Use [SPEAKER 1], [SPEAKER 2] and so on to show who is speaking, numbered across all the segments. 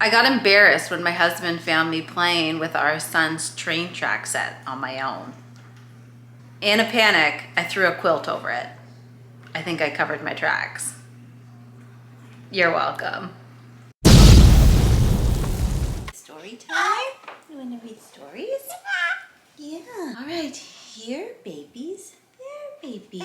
[SPEAKER 1] I got embarrassed when my husband found me playing with our son's train track set on my own. In a panic, I threw a quilt over it. I think I covered my tracks. You're welcome. Story time? You want to read stories? Yeah. All right, here, babies. There, babies.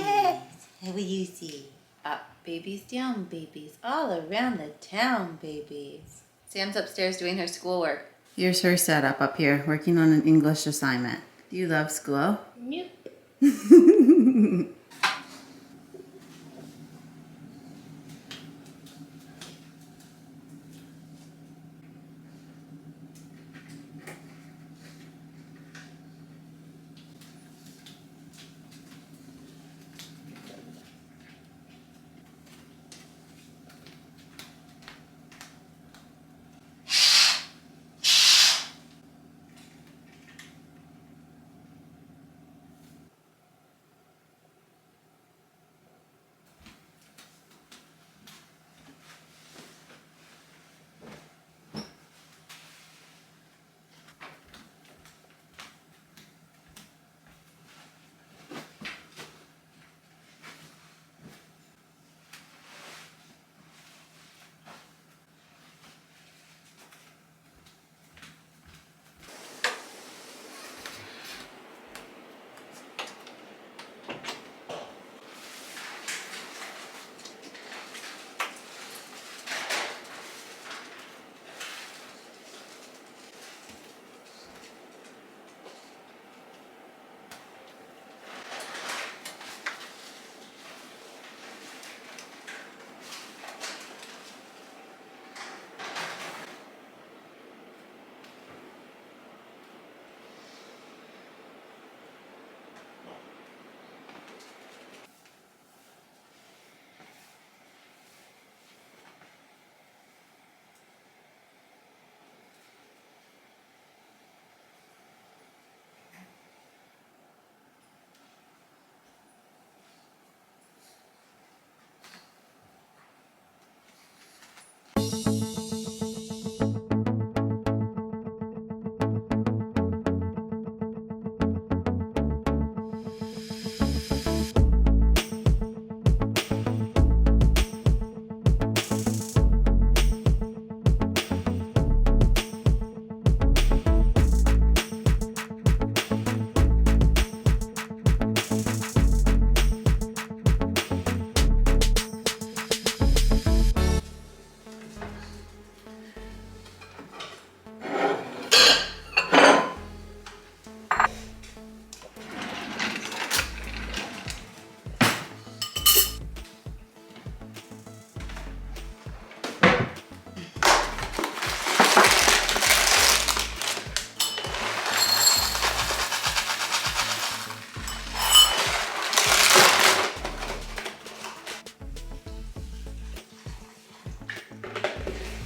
[SPEAKER 1] What do you see? Up, babies, down, babies. All around the town, babies. Sam's upstairs doing her schoolwork. Here's her setup up here, working on an English assignment. Do you love school?
[SPEAKER 2] Nope.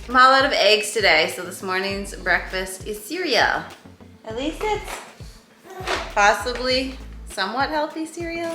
[SPEAKER 1] I'm all out of eggs today, so this morning's breakfast is cereal. At least it's possibly somewhat healthy cereal.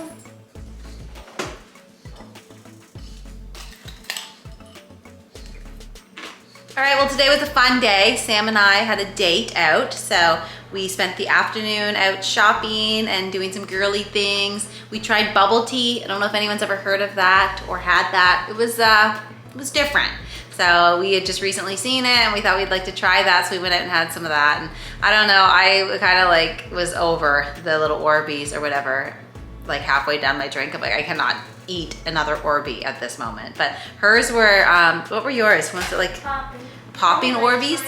[SPEAKER 1] All right, well today was a fun day. Sam and I had a date out, so we spent the afternoon out shopping and doing some girly things. We tried bubble tea. I don't know if anyone's ever heard of that or had that. It was different. So we had just recently seen it and we thought we'd like to try that, so we went out and had some of that. And I don't know, I kind of like was over the little Orbeez or whatever, like halfway down my drink. I'm like, I cannot eat another Orby at this moment. But hers were, what were yours? Was it like popping Orbeez?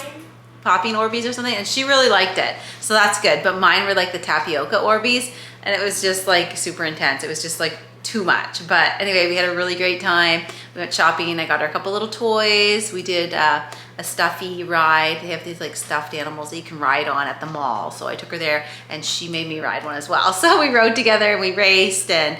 [SPEAKER 1] Popping Orbeez or something? And she really liked it, so that's good. But mine were like the tapioca Orbeez, and it was just like super intense. It was just like too much. But anyway, we had a really great time. We went shopping. I got her a couple little toys. We did a stuffy ride. They have these like stuffed animals that you can ride on at the mall. So I took her there and she made me ride one as well. So we rode together and we raced and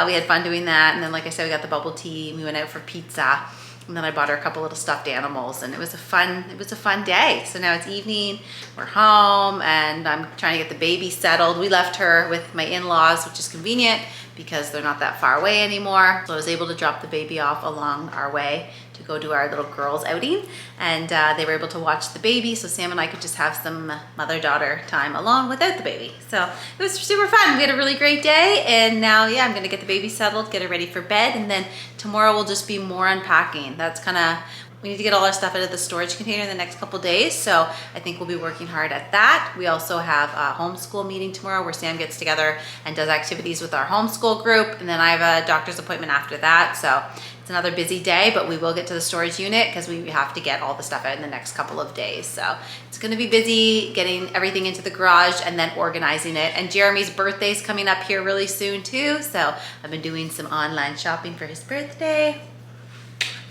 [SPEAKER 1] we had fun doing that. And then like I said, we got the bubble tea and we went out for pizza. And then I bought her a couple little stuffed animals and it was a fun day. So now it's evening, we're home and I'm trying to get the baby settled. We left her with my in-laws, which is convenient because they're not that far away anymore. So I was able to drop the baby off along our way to go to our little girls outing, and they were able to watch the baby, so Sam and I could just have some mother-daughter time alone without the baby. So it was super fun. We had a really great day, and now, yeah, I'm gonna get the baby settled, get her ready for bed, and then tomorrow will just be more unpacking. That's kind of, we need to get all our stuff out of the storage container in the next couple days, so I think we'll be working hard at that. We also have a homeschool meeting tomorrow where Sam gets together and does activities with our homeschool group, and then I have a doctor's appointment after that, so it's another busy day, but we will get to the storage unit because we have to get all the stuff out in the next couple of days. So it's gonna be busy getting everything into the garage and then organizing it. And Jeremy's birthday is coming up here really soon too, so I've been doing some online shopping for his birthday.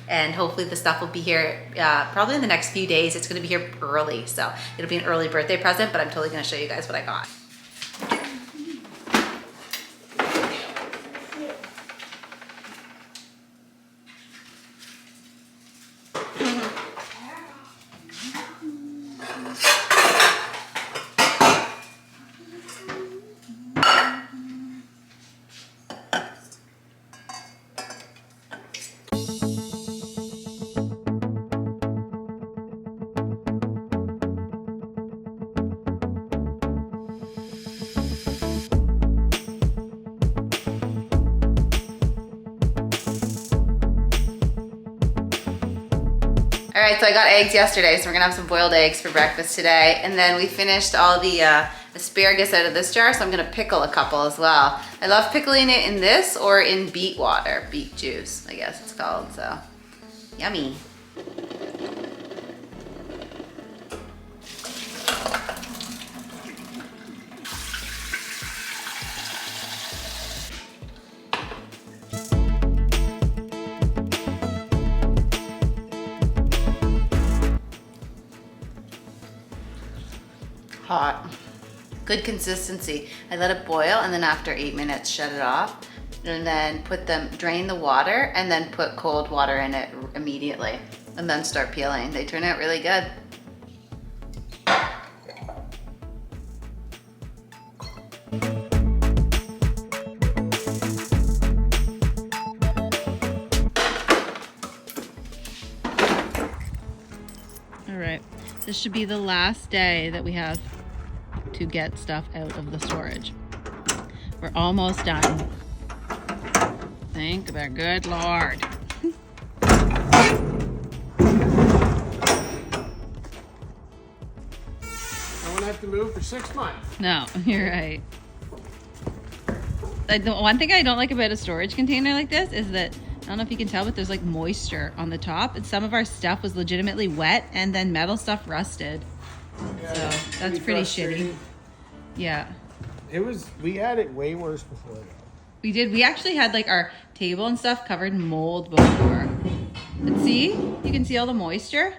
[SPEAKER 1] And hopefully the stuff will be here probably in the next few days. It's gonna be here early, so it'll be an early birthday present, but I'm totally gonna show you guys what I got. All right, so I got eggs yesterday, so we're gonna have some boiled eggs for breakfast today. And then we finished all the asparagus out of this jar, so I'm gonna pickle a couple as well. I love pickling it in this or in beet water, beet juice, I guess it's called, so yummy. Hot. Good consistency. I let it boil, and then after 8 minutes shut it off, and then drain the water, and then put cold water in it immediately, and then start peeling. They turn out really good. All right, this should be the last day that we have to get stuff out of the storage. We're almost done. Thank the good Lord.
[SPEAKER 2] I won't have to move for 6 months.
[SPEAKER 1] No, you're right. The one thing I don't like about a storage container like this is that, I don't know if you can tell, but there's like moisture on the top, and some of our stuff was legitimately wet, and then metal stuff rusted.
[SPEAKER 2] Yeah,
[SPEAKER 1] So that's pretty shitty. Yeah.
[SPEAKER 2] We had it way worse before that.
[SPEAKER 1] We did. We actually had like our table and stuff covered in mold before. But see, you can see all the moisture,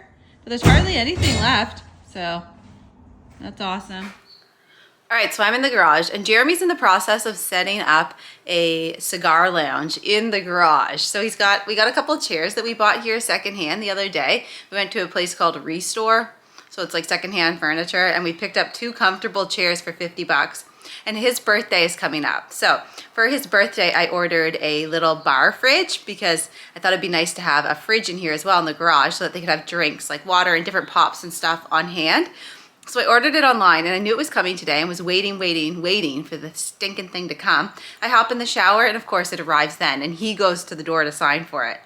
[SPEAKER 1] but there's hardly anything left. So that's awesome. All right, so I'm in the garage, and Jeremy's in the process of setting up a cigar lounge in the garage. So we got a couple of chairs that we bought here secondhand the other day. We went to a place called Restore. So it's like secondhand furniture, and we picked up 2 comfortable chairs for 50 bucks. And his birthday is coming up. So for his birthday, I ordered a little bar fridge because I thought it'd be nice to have a fridge in here as well in the garage so that they could have drinks like water and different pops and stuff on hand. So I ordered it online, and I knew it was coming today and was waiting for the stinking thing to come. I hop in the shower, and of course it arrives then, and he goes to the door to sign for it.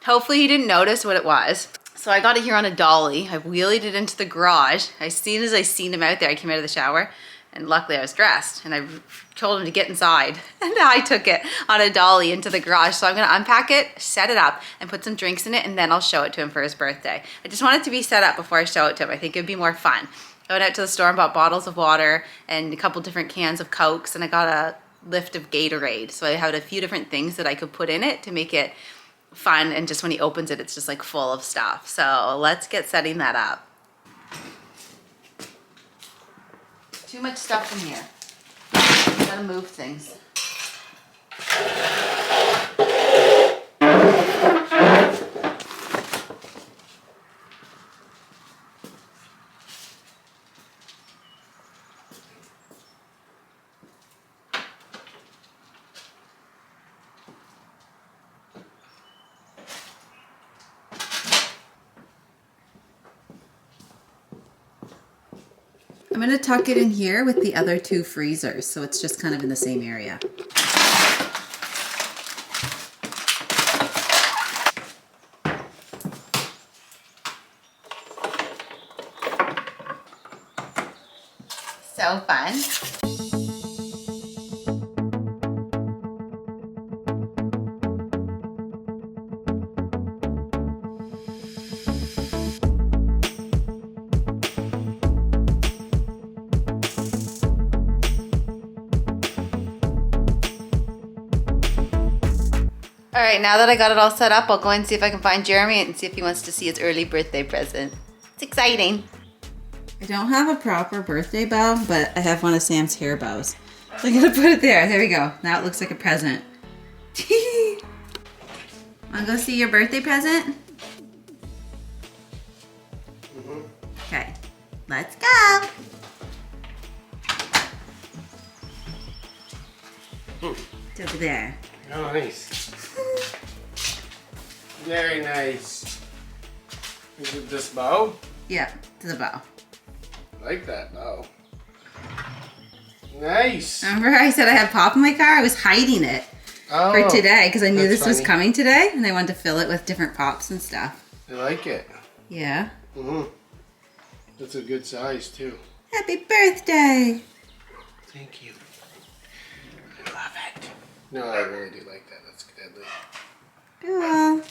[SPEAKER 1] Hopefully he didn't notice what it was. So I got it here on a dolly. I wheelied it into the garage. As soon as I seen him out there, I came out of the shower, and luckily I was dressed, and I told him to get inside, and I took it on a dolly into the garage. So I'm gonna unpack it, set it up, and put some drinks in it, and then I'll show it to him for his birthday. I just want it to be set up before I show it to him. I think it'd be more fun. I went out to the store and bought bottles of water and a couple different cans of Cokes, and I got a lift of Gatorade. So I had a few different things that I could put in it to make it fun, and just when he opens it, it's just like full of stuff. So let's get setting that up. Too much stuff in here. Gotta move things. I'm gonna tuck it in here with the other 2 freezers, so it's just kind of in the same area. So fun. All right, now that I got it all set up, I'll go and see if I can find Jeremy and see if he wants to see his early birthday present. It's exciting. I don't have a proper birthday bow, but I have one of Sam's hair bows. So I'm gonna put it there. There we go. Now it looks like a present. Wanna go see your birthday present? Okay, let's go. It's over there.
[SPEAKER 2] Oh, nice. Very nice. Is it this bow?
[SPEAKER 1] Yeah, to the bow.
[SPEAKER 2] I like that bow. Nice.
[SPEAKER 1] Remember I said I had pop in my car? I was hiding it for today because I knew this was coming today and I wanted to fill it with different pops and stuff.
[SPEAKER 2] I like it.
[SPEAKER 1] Yeah.
[SPEAKER 2] That's a good size too.
[SPEAKER 1] Happy birthday.
[SPEAKER 2] Thank you. I love it. No, I really do like that. That's deadly.
[SPEAKER 1] Cool.